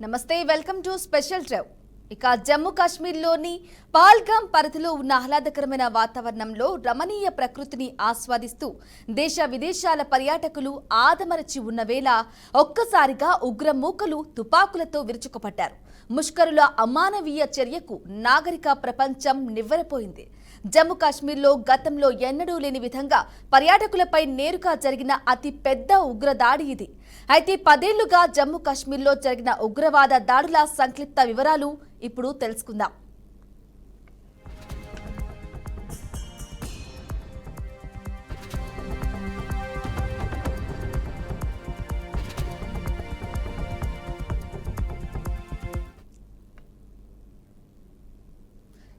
నమస్తే welcome to special drive. ఇక జమ్మూ కాశ్మీర్లోని పహల్గామ్ పరిధిలో ఉన్న ఆహ్లాదకరమైన వాతావరణంలో రమణీయ ప్రకృతిని ఆస్వాదిస్తూ దేశ విదేశాల పర్యాటకులు ఆదమరచి ఉన్న వేళ ఒక్కసారిగా ఉగ్రమూకలు తుపాకులతో విరుచుకుపడ్డారు. ముష్కరుల అమానవీయ చర్యకు నాగరిక ప్రపంచం నివ్వెరపోయింది. జమ్మూ కాశ్మీర్లో గతంలో ఎన్నడూ లేని విధంగా పర్యాటకులపై నేరుగా జరిగిన అతి పెద్ద ఉగ్రదాడి ఇది. అయితే 10 ఏళ్లుగా జమ్మూ కాశ్మీర్లో జరిగిన ఉగ్రవాద దాడుల సంక్లిప్త వివరాలు ఇప్పుడు తెలుసుకుందాం.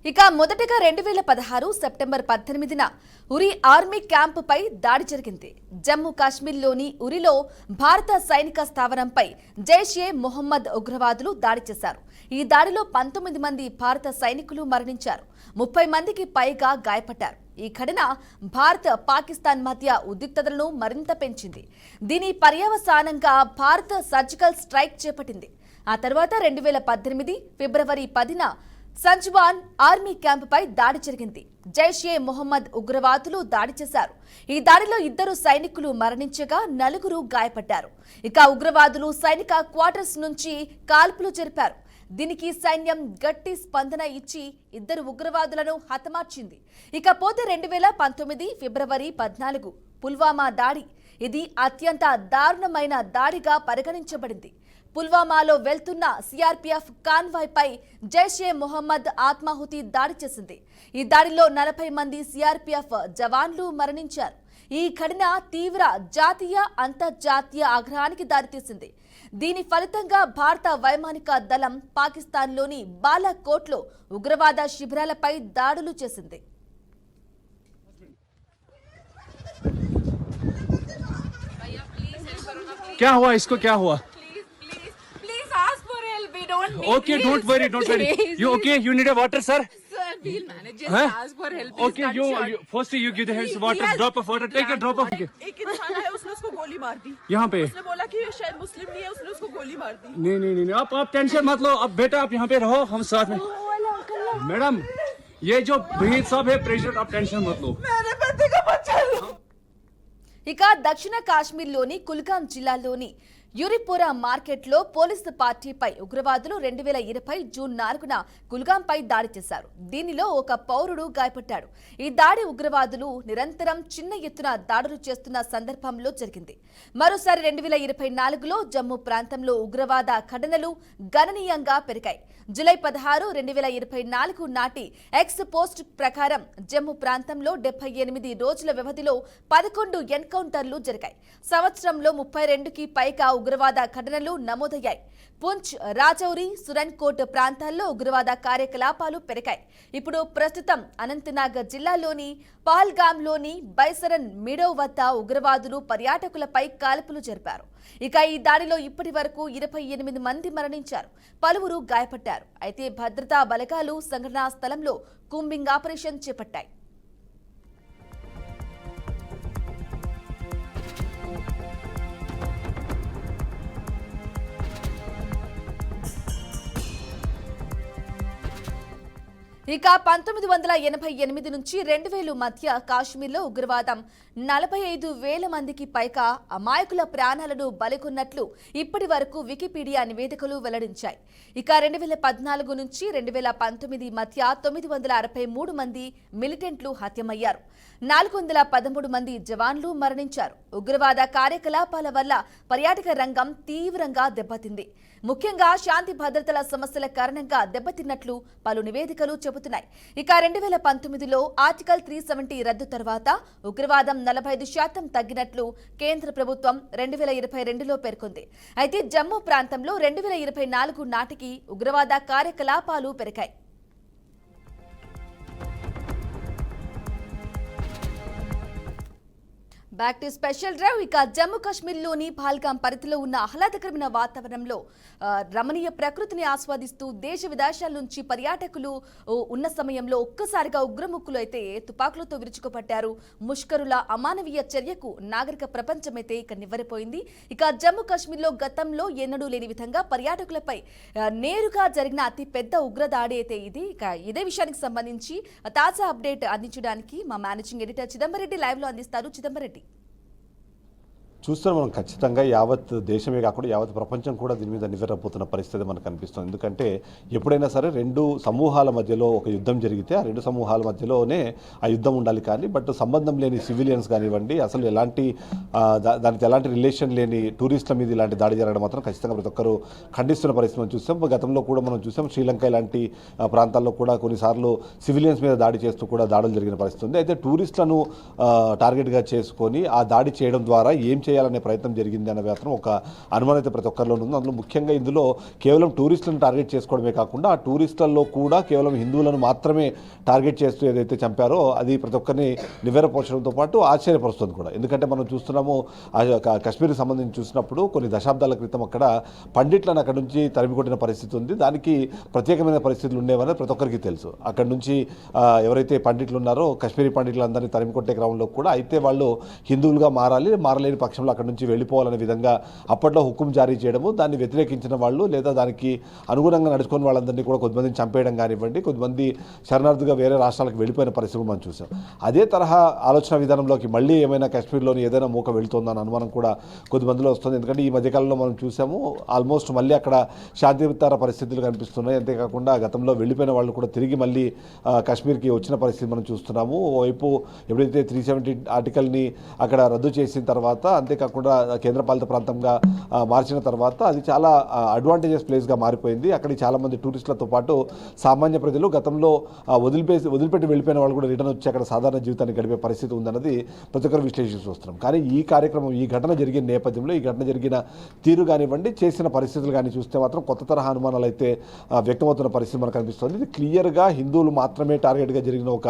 ఇక మొదటగా 2016 సెప్టెంబర్ 18న ఉరి ఆర్మీ క్యాంపుపై దాడి జరిగింది. జమ్మూ కాశ్మీర్లోని ఉరిలో భారత సైనిక స్థావరంపై జైషే మొహమ్మద్ ఉగ్రవాదులు దాడి చేశారు. ఈ దాడిలో 19 మంది భారత సైనికులు మరణించారు, 30 మందికి పైగా గాయపడ్డారు. ఈ ఘటన భారత్ పాకిస్తాన్ మధ్య ఉద్రిక్తతలను మరింత పెంచింది. దీని పర్యవసానంగా భారత్ సర్జికల్ స్ట్రైక్ చేపట్టింది. ఆ తర్వాత 2018 ఫిబ్రవరి 10న సంజ్వాన్ ఆర్మీ క్యాంపుపై దాడి జరిగింది. జైషే మొహమ్మద్ ఉగ్రవాదులు దాడి చేశారు. ఈ దాడిలో 2 సైనికులు మరణించగా 4 గాయపడ్డారు. ఇక ఉగ్రవాదులు సైనిక క్వార్టర్స్ నుంచి కాల్పులు జరిపారు. దీనికి సైన్యం గట్టి స్పందన ఇచ్చి 2 ఉగ్రవాదులను హతమార్చింది. ఇకపోతే 2019 ఫిబ్రవరి 14 పుల్వామా దాడి. ఇది అత్యంత దారుణమైన దాడిగా పరిగణించబడింది. పుల్వామాలో వెళ్తున్న సిఆర్పీఎఫ్ కాన్వాయ్ పై జైషే మొహమ్మద్ ఆత్మాహుతి దాడి చేసింది. ఈ దాడిలో 40 మంది సిఆర్పీఎఫ్ జవాన్లు మరణించారు. ఈ ఘటన తీవ్ర జాతీయ అంతర్జాతీయ ఆగ్రహానికి దారితీసింది. దీని ఫలితంగా భారత వైమానిక దళం పాకిస్తాన్లోని బాలాకోట్లో ఉగ్రవాద శిబిరాలపై దాడులు చేసింది. क्या हुआ इसको क्या हुआ? Okay, don't worry. You okay? You need a water, sir? Sir, we'll manage. Just Huh? ask for help. Okay, you first you give the hands water, drop of water, take a drop of. एक इंसान है, उसने उसको गोली मार दी. यहाँ पे उसने बोला कि ये शायद मुस्लिम नहीं है, उसने उसको गोली मार दी. नहीं आप टेंशन मत लो. अब बेटा आप यहाँ पे रहो, हम साथ में. मैडम ये जो भहीद साहब है प्रेसिडेंट, आप टेंशन मत लो. मेरे बेटे का बच्चा लो. ఇక దక్షిణ కాశ్మీర్లోని కుల్గాం జిల్లాలోని యూరిపోరా మార్కెట్లో పోలీసు పార్టీపై ఉగ్రవాదులు 2020 జూన్ 4న కుల్గాంపై దాడి చేశారు. దీనిలో ఒక పౌరుడు గాయపడ్డాడు. ఈ దాడి ఉగ్రవాదులు నిరంతరం చిన్న ఎత్తున దాడులు చేస్తున్న సందర్భంలో జరిగింది. మరోసారి 2024లో జమ్మూ ప్రాంతంలో ఉగ్రవాద ఘటనలు గణనీయంగా పెరిగాయి. జూలై 16, 2024 నాటి ఎక్స్ పోస్ట్ ప్రకారం జమ్మూ ప్రాంతంలో 78 రోజుల వ్యవధిలో 11 ఎన్కౌంటర్లు జరిగాయి. సంవత్సరంలో 32కి పైగా ఉగ్రవాద ఘటనలు నమోదయ్యాయి. పుంచ్, రాజౌరి, సురన్కోట్ ప్రాంతాల్లో ఉగ్రవాద కార్యకలాపాలు పెరిగాయి. ఇప్పుడు ప్రస్తుతం అనంతనాగ్ జిల్లాలోని పహల్గామ్లోని బైసరన్ మీడో వద్ద ఉగ్రవాదులు పర్యాటకులపై కాల్పులు జరిపారు. ఇక ఈ దాడిలో ఇప్పటి వరకు 28 మంది మరణించారు, పలువురు గాయపడ్డారు. అయితే భద్రతా బలగాలు సంఘటనా స్థలంలో కూంబింగ్ ఆపరేషన్ చేపట్టాయి. ఇక 1988 నుంచి 2000 మధ్య కాశ్మీర్లో ఉగ్రవాదం 45,000 మందికి పైగా అమాయకుల ప్రాణాలను బలికొన్నట్లు ఇప్పటి వరకు వికీపీడియా నివేదికలు వెల్లడించాయి. ఇక 2014 నుంచి 2019 మధ్య 963 మంది మిలిటెంట్లు హత్యమయ్యారు, 413 మంది జవాన్లు మరణించారు. ఉగ్రవాద కార్యకలాపాల వల్ల పర్యాటక రంగం తీవ్రంగా దెబ్బతింది. ముఖ్యంగా శాంతి భద్రతల సమస్యల కారణంగా దెబ్బతిన్నట్లు పలు నివేదికలు చెబుతున్నాయి. ఇక 2019లో ఆర్టికల్ 370 రద్దు తర్వాత ఉగ్రవాదం 45% తగ్గినట్లు కేంద్ర ప్రభుత్వం 2022లో పేర్కొంది. అయితే జమ్మూ ప్రాంతంలో 2024 నాటికి ఉగ్రవాద కార్యకలాపాలు పెరిగాయి. Back to special drive. ఇక జమ్మూ కాశ్మీర్లోని పహల్గాం పరిధిలో ఉన్న ఆహ్లాదకరమైన వాతావరణంలో రమణీయ ప్రకృతిని ఆస్వాదిస్తూ దేశ విదేశాల నుంచి పర్యాటకులు ఉన్న సమయంలో ఒక్కసారిగా ఉగ్రముక్కులు అయితే తుపాకులతో విరుచుకుపట్టారు. ముష్కరుల అమానవీయ చర్యకు నాగరిక ప్రపంచమైతే ఇక నివ్వెరపోయింది. ఇక జమ్మూ కాశ్మీర్లో గతంలో ఎన్నడూ లేని విధంగా పర్యాటకులపై నేరుగా జరిగిన అతి పెద్ద ఉగ్రదాడి అయితే ఇది. ఇక ఇదే విషయానికి సంబంధించి తాజా అప్డేట్ అందించడానికి మా మేనేజింగ్ ఎడిటర్ చిదంబరెడ్డి లైవ్ లో అందిస్తారు. చిదంబరెడ్డి, చూస్తున్నాం మనం ఖచ్చితంగా యావత్ దేశమే కాకుండా యావత్ ప్రపంచం కూడా దీని మీద నివ్వెరపోతున్న పరిస్థితి మనకు కనిపిస్తుంది. ఎందుకంటే ఎప్పుడైనా సరే రెండు సమూహాల మధ్యలో ఒక యుద్ధం జరిగితే ఆ రెండు సమూహాల మధ్యలోనే ఆ యుద్ధం ఉండాలి. కానీ బట్ సంబంధం లేని సివిలియన్స్ కానివ్వండి, అసలు ఎలాంటి దానికి ఎలాంటి రిలేషన్ లేని టూరిస్టుల మీద ఇలాంటి దాడి జరగడం మాత్రం ఖచ్చితంగా ప్రతి ఒక్కరు ఖండిస్తున్న పరిస్థితి మనం చూసాం. గతంలో కూడా మనం చూసాం శ్రీలంక ఇలాంటి ప్రాంతాల్లో కూడా కొన్నిసార్లు సివిలియన్స్ మీద దాడి చేస్తూ కూడా దాడులు జరిగిన పరిస్థితి ఉంది. అయితే టూరిస్టులను టార్గెట్గా చేసుకొని ఆ దాడి చేయడం ద్వారా ఏం చేయాలనే ప్రయత్నం జరిగింది అనే మాత్రం ఒక అనుమానం అయితే ప్రతి ఒక్కరిలో ఉంది. అందులో ముఖ్యంగా ఇందులో కేవలం టూరిస్టులను టార్గెట్ చేసుకోవడమే కాకుండా ఆ టూరిస్టులలో కూడా కేవలం హిందువులను మాత్రమే టార్గెట్ చేస్తూ ఏదైతే చంపారో అది ప్రతి ఒక్కరిని నివ్వెరపరచడంతో పాటు ఆశ్చర్యపరుస్తుంది కూడా. ఎందుకంటే మనం చూస్తున్నాము కాశ్మీర్కి సంబంధించి చూసినప్పుడు కొన్ని దశాబ్దాల క్రితం అక్కడ పండిట్లను అక్కడ నుంచి తరిమికొట్టిన పరిస్థితి ఉంది. దానికి ప్రత్యేకమైన పరిస్థితులు ఉండేవని ప్రతి ఒక్కరికి తెలుసు. అక్కడ నుంచి ఎవరైతే పండిట్లు ఉన్నారో కాశ్మీరీ పండిట్లందరినీ తరిమికొట్టే క్రమంలో కూడా అయితే వాళ్ళు హిందువులుగా మారలేని పక్షంలో అక్కడ నుంచి వెళ్ళిపోవాలనే విధంగా అప్పట్లో హుకుం జారీ చేయడము, దాన్ని వ్యతిరేకించిన వాళ్ళు లేదా దానికి అనుగుణంగా నడుచుకుని వాళ్ళందరినీ కూడా కొంతమందిని చంపేయడం కానివ్వండి, కొంతమంది శరణార్థిగా వేరే రాష్ట్రాలకు వెళ్ళిపోయిన పరిస్థితులు మనం చూసాం. అదే తరహా ఆలోచన విధానంలోకి మళ్ళీ ఏమైనా కాశ్మీర్లోని ఏదైనా మూక వెళుతుందన్న అనుమానం కూడా కొద్దిమందిలో వస్తుంది. ఎందుకంటే ఈ మధ్యకాలంలో మనం చూసాము ఆల్మోస్ట్ మళ్ళీ అక్కడ శాంతియుత పరిస్థితులు కనిపిస్తున్నాయి. అంతేకాకుండా గతంలో వెళ్ళిపోయిన వాళ్ళు కూడా తిరిగి మళ్ళీ కాశ్మీర్కి వచ్చిన పరిస్థితి మనం చూస్తున్నాము. ఓవైపు ఎప్పుడైతే 370 ఆర్టికల్ని అక్కడ రద్దు చేసిన తర్వాత, అంతేకాకుండా కేంద్రపాలిత ప్రాంతంగా మార్చిన తర్వాత అది చాలా అడ్వాంటేజెస్ ప్లేస్గా మారిపోయింది. అక్కడికి చాలామంది టూరిస్టులతో పాటు సామాన్య ప్రజలు గతంలో వదిలిపెట్టి వెళ్ళిపోయిన వాళ్ళు కూడా రిటర్న్ వచ్చి అక్కడ సాధారణ జీవితాన్ని గడిపే పరిస్థితి ఉందన్నది ప్రతి ఒక్కరు విశ్లేషిస్తూ వస్తున్నాం. కానీ ఈ ఘటన జరిగిన నేపథ్యంలో ఈ ఘటన జరిగిన తీరు కానివ్వండి, చేసిన పరిస్థితులు కానీ చూస్తే మాత్రం కొత్త తరహా అనుమానాలు అయితే వ్యక్తమవుతున్న పరిస్థితి మనకు కనిపిస్తుంది. ఇది క్లియర్గా హిందువులు మాత్రమే టార్గెట్గా జరిగిన ఒక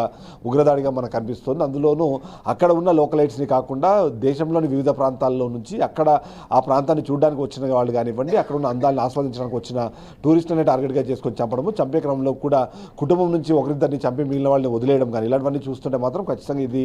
ఉగ్రదాడిగా మనకు కనిపిస్తుంది. అందులోనూ అక్కడ ఉన్న లోకలైట్స్ని కాకుండా దేశంలోని వివిధ ప్రాంతాల్లో నుంచి అక్కడ ఆ ప్రాంతాన్ని చూడడానికి వచ్చిన వాళ్ళు కానివ్వండి, అక్కడ ఉన్న అందాలను ఆస్వాదించడానికి వచ్చిన టూరిస్టులనే టార్గెట్గా చేసుకొని చంపే క్రమంలో కూడా కుటుంబం నుంచి ఒకరిద్దరిని చంపి మిగిలిన వాళ్ళని వదిలేయడం కానీ ఇలాంటివన్నీ చూస్తుంటే మాత్రం ఖచ్చితంగా ఇది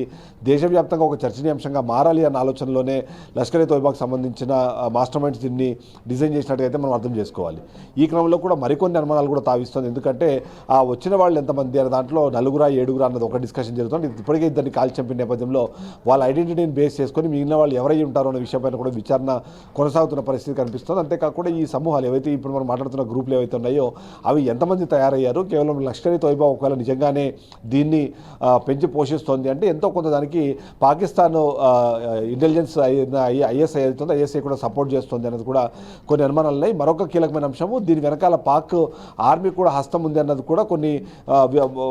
దేశవ్యాప్తంగా ఒక చర్చనీయాంశంగా మారాలి అన్న ఆలోచనలోనే లష్కర్ ఏ తోయిబాకు సంబంధించిన మాస్టర్ మైండ్స్ దీన్ని డిజైన్ చేసినట్టుగా మనం అర్థం చేసుకోవాలి. ఈ క్రమంలో కూడా మరికొన్ని అనుమానాలు కూడా తావిస్తుంది. ఎందుకంటే ఆ వచ్చిన వాళ్ళు ఎంతమంది అనే దాంట్లో 4 అన్నది ఒక డిస్కషన్ జరుగుతుంది. ఇప్పటికే ఇద్దరిని కాల్చి చంపిన నేపథ్యంలో వాళ్ళ ఐడెంటిటీని బేస్ చేసుకొని మిగిలిన వాళ్ళు ఎవరై ఉంటారో అనే విషయంపైన కూడా విచారణ కొనసాగుతున్న పరిస్థితి కనిపిస్తుంది. అంతేకాకుండా ఈ సమూహాలు ఏవైతే ఇప్పుడు మనం మాట్లాడుతున్న గ్రూపులు ఏవైతే ఉన్నాయో అవి ఎంతమంది తయారయ్యారు, కేవలం లష్కర్ ఏ తోయిబా ఒకవేళ నిజంగానే దీన్ని పెంచి పోషిస్తోంది అంటే ఎంతో కొంత దానికి పాకిస్తాన్ ఇంటెలిజెన్స్ ఐఎస్ఐ అవుతుంది, ఐఎస్ఐ కూడా సపోర్ట్ చేస్తుంది అనేది కూడా కొన్ని అనుమానాలు ఉన్నాయి. మరొక కీలకమైన అంశము దీని వెనకాల పాక్ ఆర్మీ కూడా హస్తం ఉంది అన్నది కూడా కొన్ని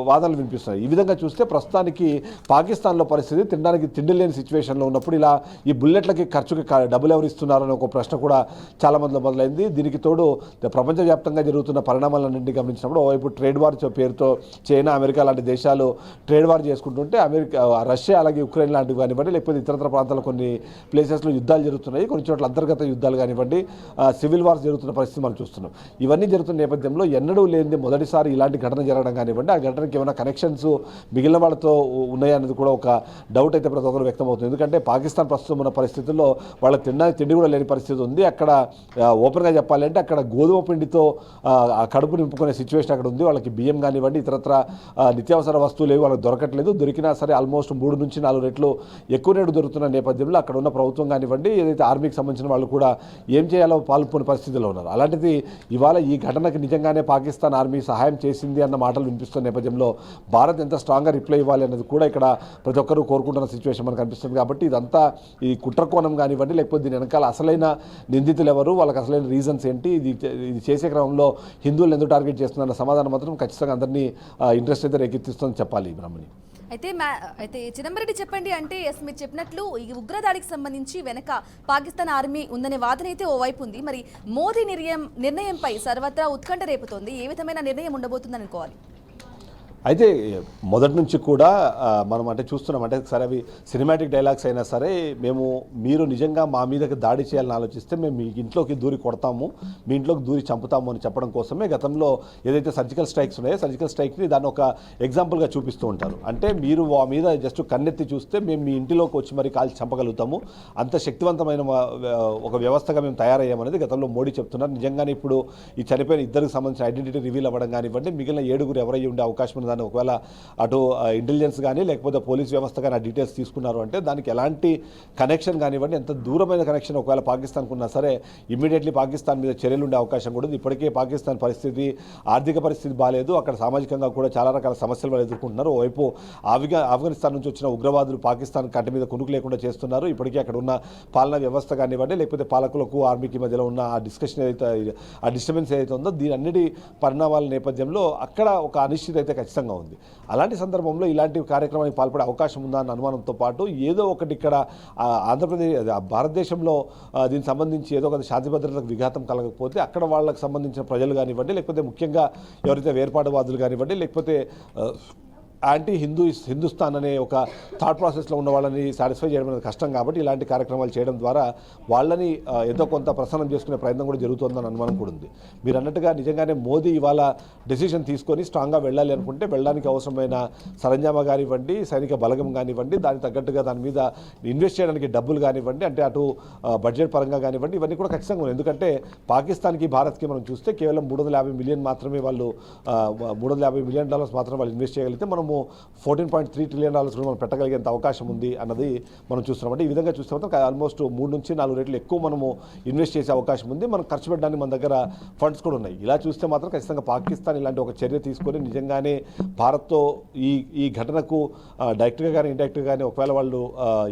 వాదనలు వినిపిస్తున్నాయి. ఈ విధంగా చూస్తే ప్రస్తుతానికి పాకిస్తాన్లో పరిస్థితి తినడానికి తిండి లేని సిచ్యువేషన్లో ఉన్నప్పుడు ఇలా ఈ బుల్లెట్లకి ఖర్చుకి డబ్బులు ఎవరు ఇస్తున్నారనే ఒక ప్రశ్న కూడా చాలా మందిలో మొదలైంది. దీనికి తోడు ప్రపంచవ్యాప్తంగా జరుగుతున్న పరిణామాలన్నింటినీ గమనించినప్పుడు ఓవైపు ట్రేడ్ వార్ పేరుతో చైనా, అమెరికా లాంటి దేశాలు ట్రేడ్ వార్ చేసుకుంటుంటే రష్యా అలాగే ఉక్రెయిన్ లాంటివి కానివ్వండి, లేకపోతే ఇతరత్ర ప్రాంతాల్లో కొన్ని ప్లేసెస్లో యుద్ధాలు జరుగుతున్నాయి, కొన్ని చోట్ల అంతర్గత యుద్ధాలు కానివ్వండి, సివిల్ వార్స్ జరుగుతున్న పరిస్థితి మనం చూస్తున్నాం. ఇవన్నీ జరుగుతున్న నేపథ్యంలో ఎన్నడూ లేనిది మొదటిసారి ఇలాంటి ఘటన జరగడం కానివ్వండి, ఆ ఘటనకి ఏమైనా కనెక్షన్స్ మిగిలిన వాళ్ళతో ఉన్నాయన్నది కూడా ఒక డౌట్ అయితే ప్రతి ఒక్కరు వ్యక్తమవుతుంది. ఎందుకంటే పాకిస్తాన్ ప్రస్తుతం ఉన్న పరిస్థితుల్లో వాళ్ళకి తిండి కూడా లేని పరిస్థితి ఉంది. అక్కడ ఓపెన్గా చెప్పాలంటే అక్కడ గోధుమ పిండితో కడుపు నింపుకునే సిచ్యువేషన్ అక్కడ ఉంది. వాళ్ళకి బియ్యం కానివ్వండి, ఇతరత్ర నిత్యావసర వస్తువులు ఏవి వాళ్ళకి దొరకట్లేదు. దొరికినా సరే ఆల్మోస్ట్ 3 నుంచి 4 రెట్లు ఎక్కువ రేటు దొరుకుతున్న నేపథ్యంలో అక్కడ ఉన్న ప్రభుత్వం కానివ్వండి, ఏదైతే ఆర్మీకి సంబంధించిన వాళ్ళు కూడా ఏం చేయాలో పాల్పొని పరిస్థితిలో ఉన్నారు. అలాంటిది ఇవాళ ఈ ఘటనకి నిజంగానే పాకిస్తాన్ ఆర్మీ సహాయం చేసింది అన్న మాటలు వినిపిస్తున్న నేపథ్యంలో భారత్ ఎంత స్ట్రాంగ్గా రిప్లై ఇవ్వాలి అనేది కూడా ఇక్కడ ప్రతి ఒక్కరూ కోరుకుంటున్న సిచ్యువేషన్ మనకు కనిపిస్తుంది. కాబట్టి ఇదంతా ఈ కుట్రకోణం కానివ్వండి, లేకపోతే దీని వెనకాల అసలైన నిందితులు ఎవరు, వాళ్ళకి అసలైన రీజన్స్ ఏంటి, ఇది చేసే క్రమంలో హిందువులు ఎందుకు టార్గెట్ చేస్తున్న సమాధానం మాత్రం ఖచ్చితంగా అందరినీ ఇంట్రెస్ట్ అయితే రేకెత్తిస్తుందని చెప్పాలి. బ్రహ్మణి అయితే చిదంబరెడ్డి చెప్పండి. అంటే మీరు చెప్పినట్లు ఈ ఉగ్రదాడికి సంబంధించి వెనక పాకిస్తాన్ ఆర్మీ ఉందనే వాదన అయితే ఓవైపు ఉంది. మరి మోదీ నిర్ణయంపై సర్వత్రా ఉత్కంఠ రేపుతోంది. ఏ విధమైన నిర్ణయం ఉండబోతుందని అనుకోవాలి? అయితే మొదటి నుంచి కూడా మనం అంటే చూస్తున్నాం, అంటే సరే అవి సినిమాటిక్ డైలాగ్స్ అయినా సరే మీరు నిజంగా మా మీదకి దాడి చేయాలని ఆలోచిస్తే మేము మీ ఇంట్లోకి దూరి కొడతాము, మీ ఇంట్లోకి దూరి చంపుతాము అని చెప్పడం కోసమే గతంలో ఏదైతే సర్జికల్ స్ట్రైక్స్ ఉన్నాయో సర్జికల్ స్ట్రైక్ని దాన్ని ఒక ఎగ్జాంపుల్గా చూపిస్తూ ఉంటారు. అంటే మీరు మా మీద జస్ట్ కన్నెత్తి చూస్తే మేము మీ ఇంటిలోకి వచ్చి మరి కాల్చి చంపగలుగుతాము, అంత శక్తివంతమైన ఒక వ్యవస్థగా మేము తయారయ్యామనేది గతంలో మోడీ చెప్తున్నారు. నిజంగానే ఇప్పుడు ఈ చనిపోయిన ఇద్దరికి సంబంధించిన ఐడెంటిటీ రివీల్ అవ్వడం కానివ్వండి, మిగిలిన 7 ఎవరై ఉండే అవకాశం ఉన్న దాన్ని ఒకవేళ అటు ఇంటెలిజెన్స్ కానీ లేకపోతే పోలీస్ వ్యవస్థ కానీ ఆ డీటెయిల్స్ తీసుకున్నారు అంటే దానికి ఎలాంటి కనెక్షన్ కానివ్వండి, ఎంత దూరమైన కనెక్షన్ ఒకవేళ పాకిస్తాన్కు ఉన్నా సరే ఇమ్మీడియట్లీ పాకిస్తాన్ మీద చర్యలు ఉండే అవకాశం కూడా ఉంది. ఇప్పటికే పాకిస్తాన్ పరిస్థితి, ఆర్థిక పరిస్థితి బాగాలేదు, అక్కడ సామాజికంగా కూడా చాలా రకాల సమస్యలు వాళ్ళు ఎదుర్కొంటున్నారు. ఓవైపు ఆఫ్ఘనిస్తాన్ నుంచి వచ్చిన ఉగ్రవాదులు పాకిస్తాన్ కంటి మీద కునుకు లేకుండా చేస్తున్నారు. ఇప్పటికే అక్కడ ఉన్న పాలనా వ్యవస్థ కానివ్వండి లేకపోతే పాలకులకు ఆర్మీకి మధ్యలో ఉన్న ఆ డిస్కషన్ ఏదైతే ఆ డిస్టర్బెన్స్ ఏదైతే ఉందో దీని అన్నిటి పరిణామాల నేపథ్యంలో అక్కడ ఒక అనిశ్చితి అయితే ఖచ్చితంగా ఉంది. అలాంటి సందర్భంలో ఇలాంటి కార్యక్రమానికి పాల్పడే అవకాశం ఉందా అన్న అనుమానంతో పాటు ఏదో ఒకటి ఇక్కడ ఆంధ్రప్రదేశ్ భారతదేశంలో దీనికి సంబంధించి ఏదో ఒక శాంతి భద్రతలకు విఘాతం కలగకపోతే అక్కడ వాళ్ళకి సంబంధించిన ప్రజలు కానివ్వండి లేకపోతే ముఖ్యంగా ఎవరైతే వేర్పాటువాదులు కానివ్వండి లేకపోతే యాంటీ హిందుస్థాన్ అనే ఒక థాట్ ప్రాసెస్లో ఉన్న వాళ్ళని సాటిస్ఫై చేయడం అనేది కష్టం కాబట్టి ఇలాంటి కార్యక్రమాలు చేయడం ద్వారా వాళ్ళని ఏదో కొంత ప్రసన్నం చేసుకునే ప్రయత్నం కూడా జరుగుతుందని అనుమానం కూడా ఉంది. మీరు అన్నట్టుగా నిజంగానే మోదీ ఇవాళ డెసిషన్ తీసుకొని స్ట్రాంగ్గా వెళ్ళాలి అనుకుంటే వెళ్ళడానికి అవసరమైన సరంజామా కానివ్వండి, సైనిక బలగం కానివ్వండి, దానికి తగ్గట్టుగా దాని మీద ఇన్వెస్ట్ చేయడానికి డబ్బులు కానివ్వండి, అంటే అటు బడ్జెట్ పరంగా కానివ్వండి, ఇవన్నీ కూడా ఖచ్చితంగా ఉన్నాయి. ఎందుకంటే పాకిస్తాన్కి భారత్కి మనం చూస్తే కేవలం $350 మిలియన్ మాత్రమే వాళ్ళు $350 మిలియన్ మాత్రమే వాళ్ళు ఇన్వెస్ట్ చేయగలిగితే మనము $14.3 ట్రిలియన్ కూడా మనం పెట్టగలిగేంత అవకాశం ఉంది అన్నది మనం చూస్తున్నాం. అంటే ఈ విధంగా చూస్తే మాత్రం ఆల్మోస్ట్ 3 నుంచి 4 రెట్లు ఎక్కువ మనము ఇన్వెస్ట్ చేసే అవకాశం ఉంది. మనం ఖర్చు పెట్టడానికి మన దగ్గర ఫండ్స్ కూడా ఉన్నాయి. ఇలా చూస్తే మాత్రం ఖచ్చితంగా పాకిస్తాన్ ఇలాంటి ఒక చర్య తీసుకొని నిజంగానే భారత్తో ఈ ఘటనకు డైరెక్ట్గా కానీ ఇండైరెక్ట్గా కానీ ఒకవేళ వాళ్ళు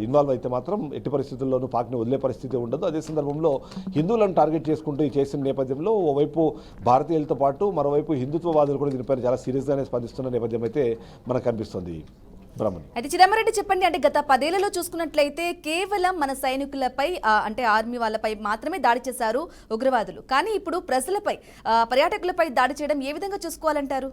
ఇన్వాల్వ్ అయితే మాత్రం ఎట్టి పరిస్థితుల్లోనూ పాక్ని వదిలే పరిస్థితి ఉండదు. అదే సందర్భంలో హిందువులను టార్గెట్ చేసుకుంటూ ఈ చేసిన నేపథ్యంలో ఓవైపు భారతీయులతో పాటు మరోవైపు హిందుత్వవాదులు కూడా దీనిపైన చాలా సీరియస్గానే స్పందిస్తున్న నేపథ్యం అయితే మనకు కనిపిస్తుంది. అయితే చిదంబరెడ్డి చెప్పండి, అంటే గత 10 ఏళ్లలో చూసుకున్నట్లయితే కేవలం మన సైనికులపై అంటే ఆర్మీ వాళ్ళపై మాత్రమే దాడి చేశారు ఉగ్రవాదులు, కానీ ఇప్పుడు ప్రజలపై పర్యాటకులపై దాడి చేయడం ఏ విధంగా చూసుకోవాలంటారు?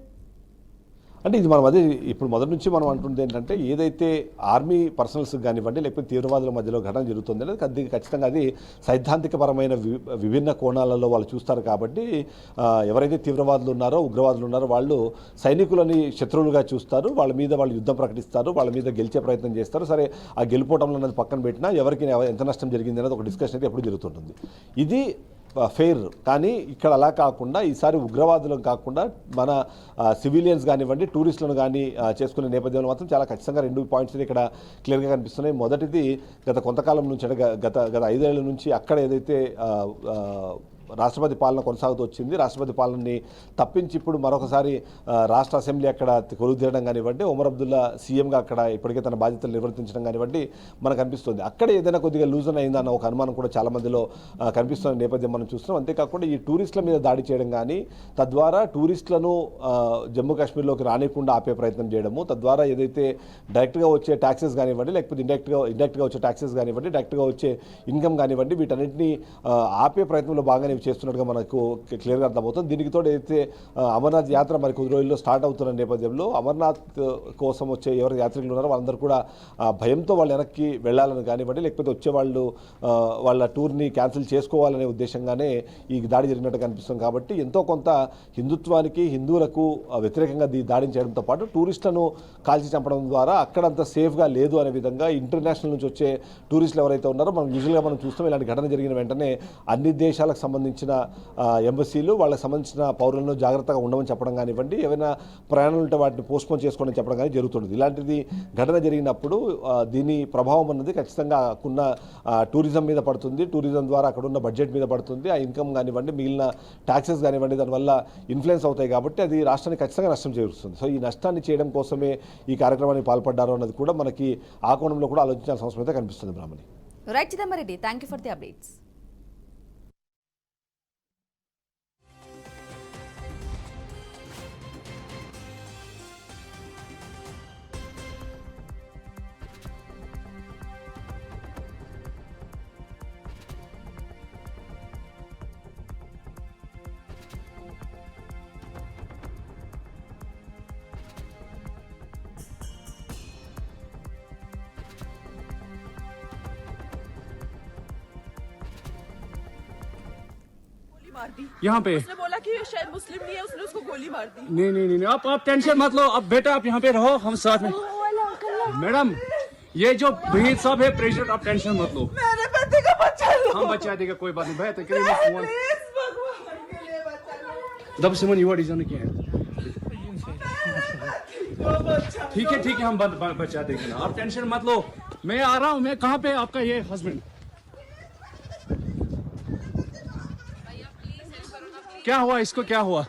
అంటే ఇది మనం అదే ఇప్పుడు మొదటి నుంచి మనం అంటుంది ఏంటంటే ఏదైతే ఆర్మీ పర్సనల్స్ కానివ్వండి లేకపోతే తీవ్రవాదుల మధ్యలో ఘటన జరుగుతుంది అనేది ఖచ్చితంగా అది సైద్ధాంతికపరమైన విభిన్న కోణాలలో వాళ్ళు చూస్తారు. కాబట్టి ఎవరైతే తీవ్రవాదులు ఉన్నారో ఉగ్రవాదులు ఉన్నారో వాళ్ళు సైనికులని శత్రువులుగా చూస్తారు, వాళ్ళ మీద వాళ్ళు యుద్ధం ప్రకటిస్తారు, వాళ్ళ మీద గెలిచే ప్రయత్నం చేస్తారు. సరే ఆ గెలుపోవటంలో అనేది పక్కన పెట్టినా ఎవరికి ఎంత నష్టం జరిగింది అనేది ఒక డిస్కషన్ అయితే ఎప్పుడు జరుగుతుంటుంది. ఇది ఫెయిర్. కానీ ఇక్కడ అలా కాకుండా ఈసారి ఉగ్రవాదులకు కాకుండా మన సివిలియన్స్ కానివ్వండి టూరిస్టులను కానీ చేసుకునే నేపథ్యంలో మాత్రం చాలా ఖచ్చితంగా 2 పాయింట్స్ ఇక్కడ క్లియర్గా కనిపిస్తున్నాయి. మొదటిది గత కొంతకాలం నుంచి అంటే గత 5 ఏళ్ల నుంచి అక్కడ ఏదైతే రాష్ట్రపతి పాలన కొనసాగుతూ వచ్చింది, రాష్ట్రపతి పాలనని తప్పించి ఇప్పుడు మరొకసారి రాష్ట్ర అసెంబ్లీ అక్కడ కొలువుదీయడం కానివ్వండి, ఒమర్ అబ్దుల్లా సీఎంగా అక్కడ ఇప్పటికే తన బాధ్యతలు నిర్వర్తించడం కానివ్వండి మనకు అనిపిస్తుంది. అక్కడ ఏదైనా కొద్దిగా లూజన్ అయిందన్న ఒక అనుమానం కూడా చాలా మందిలో కనిపిస్తున్న నేపథ్యం మనం చూస్తున్నాం. అంతేకాకుండా ఈ టూరిస్టుల మీద దాడి చేయడం కానీ తద్వారా టూరిస్టులను జమ్మూ కాశ్మీర్లోకి రానికుండా ఆపే ప్రయత్నం చేయడము, తద్వారా ఏదైతే డైరెక్ట్గా వచ్చే ట్యాక్సెస్ కానివ్వండి లేకపోతే ఇండైరెక్ట్గా వచ్చే ట్యాక్సెస్ కానివ్వండి, డైరెక్ట్గా వచ్చే ఇన్కమ్ కానివ్వండి, వీటన్నింటినీ ఆపే ప్రయత్నంలో బాగానే చేస్తున్నట్టుగా మనకు క్లియర్గా అర్థమవుతుంది. దీనికి తోడు అయితే అమర్నాథ్ యాత్ర మరి కొద్ది రోజుల్లో స్టార్ట్ అవుతున్న నేపథ్యంలో అమర్నాథ్ కోసం వచ్చే ఎవరు యాత్రికులు ఉన్నారో వాళ్ళందరూ కూడా భయంతో వాళ్ళు వెనక్కి వెళ్ళాలని కానివ్వండి లేకపోతే వచ్చేవాళ్ళు వాళ్ళ టూర్ని క్యాన్సిల్ చేసుకోవాలనే ఉద్దేశంగానే ఈ దాడి జరిగినట్టు కనిపిస్తుంది. కాబట్టి ఎంతో కొంత హిందుత్వానికి హిందువులకు వ్యతిరేకంగా దాడిని చేయడంతో పాటు టూరిస్టులను కాల్చి చంపడం ద్వారా అక్కడంత సేఫ్గా లేదు అనే విధంగా ఇంటర్నేషనల్ నుంచి వచ్చే టూరిస్టులు ఎవరైతే ఉన్నారో మనం యూజువల్గా మనం చూస్తాం ఇలాంటి ఘటన జరిగిన వెంటనే అన్ని దేశాలకు సంబంధించిన ఎంబసీలు వాళ్ళకి సంబంధించిన పౌరులను జాగ్రత్తగా ఉండమని చెప్పడం కానివ్వండి, ఏమైనా ప్రయాణాలు ఉంటే వాటిని పోస్ట్పోన్ చేసుకోవడం చెప్పడం కానీ జరుగుతుంది. ఇలాంటిది ఘటన జరిగినప్పుడు దీని ప్రభావం అన్నది ఖచ్చితంగా ఉన్న టూరిజం మీద పడుతుంది, టూరిజం ద్వారా అక్కడ ఉన్న బడ్జెట్ మీద పడుతుంది, ఆ ఇన్కమ్ కానివ్వండి మిగిలిన ట్యాక్సెస్ కానివ్వండి దానివల్ల ఇన్ఫ్లుయెన్స్ అవుతాయి. కాబట్టి అది రాష్ట్రానికి ఖచ్చితంగా నష్టం చేకూరుస్తుంది. సో ఈ నష్టాన్ని చేయడం కోసమే ఈ కార్యక్రమానికి పాల్పడ్డారు అన్నది కూడా మనకి ఆ కోణంలో కూడా ఆలోచించాల్సిన అవసరం అయితే కనిపిస్తుంది. Brahmani right Chidambareddy, thank you for the updates. मार दी। यहाँ पे उसने बोला कि ये शायद मुस्लिम नहीं है, उसने उसको गोली मार दी। नहीं आप टेंशन मत लो। अब बेटा आप यहाँ पे रहो, हम साथ में। मैडम ये जो वहीद साहब है प्रेसिडेंट, आप टेंशन मत लो। मेरे पति का बच्चा लो। हम बचा देगा, कोई बात नहीं। भाई तो करीब फोन प्लीज भगवान के लिए बच्चा लो। दब सिमन युवा डिजाइन किया है। वो बच्चा ठीक है हम बचा देंगे ना, आप टेंशन मत लो। मैं आ रहा हूँ। मैं कहाँ पे आपका ये हस्बैंड? क्या हुआ इसको, क्या हुआ?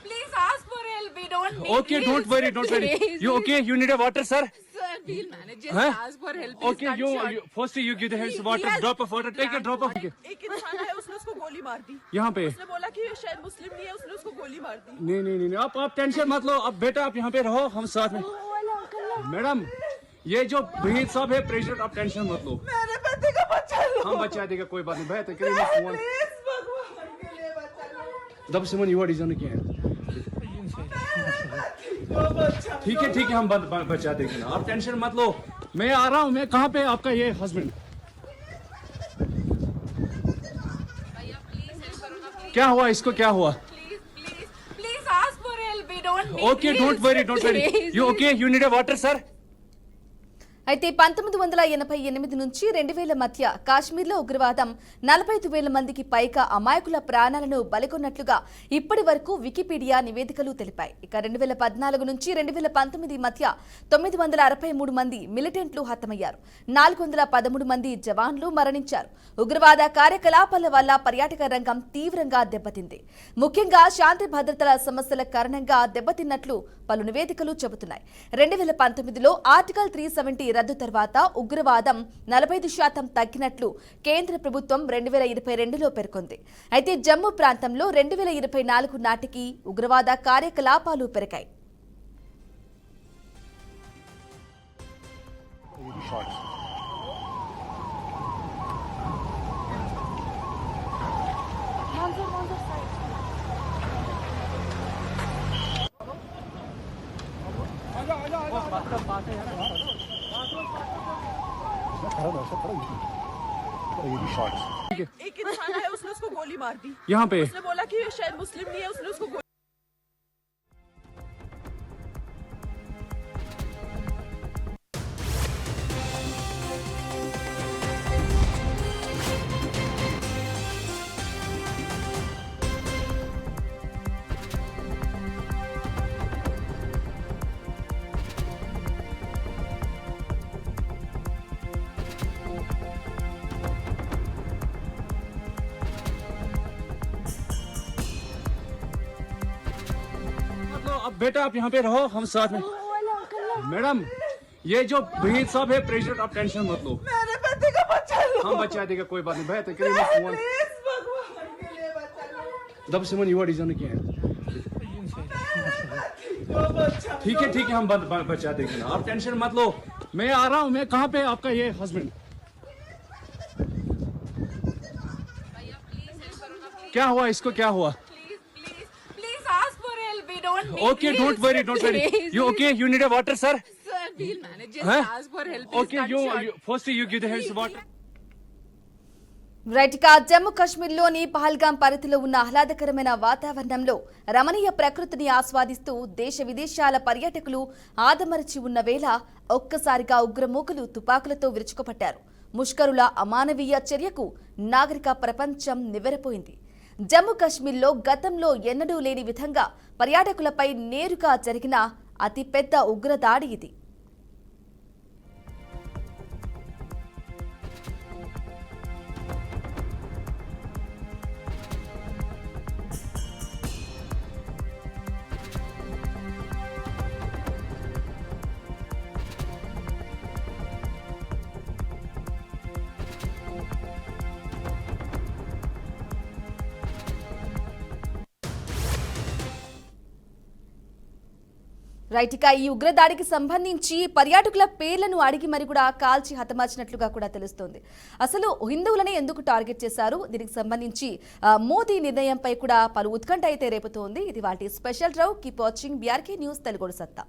Please ask for help. We don't need Okay, this. don't worry. Please, You okay? You need a water, sir? Sir, we'll manage. Just Huh? ask for help. Okay, you firstly you give the hands water, Yes. drop of water, take a drop of. एक इंसान है, उसने उसको गोली मार दी। यहाँ पे उसने बोला कि ये शायद मुस्लिम नहीं है, उसने उसको गोली मार दी। नहीं आप टेंशन मत लो। अब बेटा आप यहाँ पे रहो, हम साथ में। मैडम ये जो वहीद साहब है प्रेसिडेंट, आप टेंशन मत लो। मेरे पति का बच्चा लो। हम बचा देगा, कोई बात नहीं। भाई तो करीब फोन प्लीज भगवान के लिए बच्चा लो। दब सिमन युवा डिजाइन किया है। वो बच्चा ठीक है हम बचा देंगे ना, आप टेंशन मत लो। मैं आ रहा हूँ। मैं कहाँ पे आपका ये हस्बैंड? क्या हुआ इसको, क्या हुआ? Please ask for help. We don't need Okay, this. don't worry. Please. You okay? You need a water, sir? అయితే 1988 నుంచి 2000 మధ్య కాశ్మీర్లో ఉగ్రవాదం 45,000 మందికి పైగా అమాయకుల ప్రాణాలను బలికొన్నట్లుగా ఇప్పటి వరకు వికీపీడియా నివేదికలు తెలిపాయి. ఇక 2014 నుంచి 2019 మధ్య 963 మంది మిలిటెంట్లు హతమయ్యారు. 413 మంది జవాన్లు మరణించారు. ఉగ్రవాద కార్యకలాపాల వల్ల పర్యాటక రంగం తీవ్రంగా దెబ్బతింది. ముఖ్యంగా శాంతి భద్రతల సమస్యల కారణంగా దెబ్బతిన్నట్లు పలు నివేదికలు చెబుతున్నాయి. 2019లో ఆర్టికల్ 370 రద్దు తర్వాత ఉగ్రవాదం 45% తగ్గినట్లు కేంద్ర ప్రభుత్వం 2022లో పేర్కొంది. అయితే జమ్మూ ప్రాంతంలో 2024 నాటికి ఉగ్రవాద కార్యకలాపాలు పెరిగాయి. एक इंसान है, उसने उसको गोली मार दी। यहाँ पे उसने बोला कि ये शायद मुस्लिम नहीं है, उसने उसको गोली अब बेटा आप यहाँ पे रहो, हम साथ में। मैडम ये जो वहीद साहब है प्रेसिडेंट, आप टेंशन मत लो। मेरे पति का बच्चा लो। हम बचा देगा, कोई बात नहीं। भाई तो करीब फोन प्लीज भगवान के लिए बच्चा लो। दब सिमन युवा डिजाइन किया है। वो बच्चा ठीक है हम बचा देंगे ना, आप टेंशन मत लो। मैं आ रहा हूँ। मैं कहाँ पे आपका ये हस्बैंड? क्या हुआ इसको, क्या हुआ? Please ask for help. We don't need Okay, this. don't worry. Please. You okay? You need a water, sir? Sir, we'll manage. Just Huh? ask for help. Okay, you firstly you give the hands water. Right ఇక జమ్మూ కాశ్మీర్లోని పహల్గాం పరిధిలో ఉన్న ఆహ్లాదకరమైన వాతావరణంలో రమణీయ ప్రకృతిని ఆస్వాదిస్తూ దేశ విదేశాల పర్యాటకులు ఆదమరచి ఉన్న వేళ ఒక్కసారిగా ఉగ్రమూకలు తుపాకులతో విరుచుకుపట్టారు. ముష్కరుల అమానవీయ చర్యకు నాగరిక ప్రపంచం నివ్వెరపోయింది. జమ్మూ కాశ్మీర్లో గతంలో ఎన్నడూ లేని విధంగా పర్యాటకులపై నేరుగా జరిగిన అతిపెద్ద ఉగ్రదాడి ఇది. రైట్ ఇక ఈ ఉగ్రదాడికి సంబంధించి పర్యాటకుల పేర్లను అడిగి మరి కూడా కాల్చి హతమార్చినట్లుగా కూడా తెలుస్తోంది. అసలు హిందువులనే ఎందుకు టార్గెట్ చేశారు? దీనికి సంబంధించి మోదీ నిర్ణయంపై కూడా పలు ఉత్కంఠ అయితే రేపుతోంది. ఇది వాటి special drive. Keep watching BRK news Telugu సత్తా.